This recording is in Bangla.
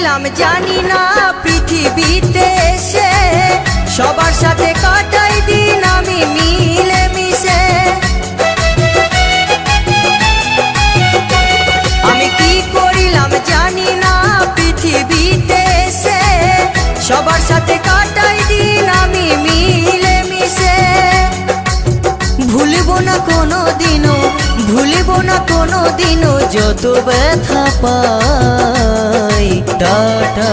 করিলাম জানি না পৃথিবীতে এসে সবার সাথে কাটাই দিন আমি মিলে মিশে। আমি কি করিলাম জানি না পৃথিবীতে এসে সবার সাথে কাটাই দিন আমি মিলে মিশে। ভুলব না কোনো দিনও, ভুলব না কোনো দিনও যত ব্যথা পাই। টাটা।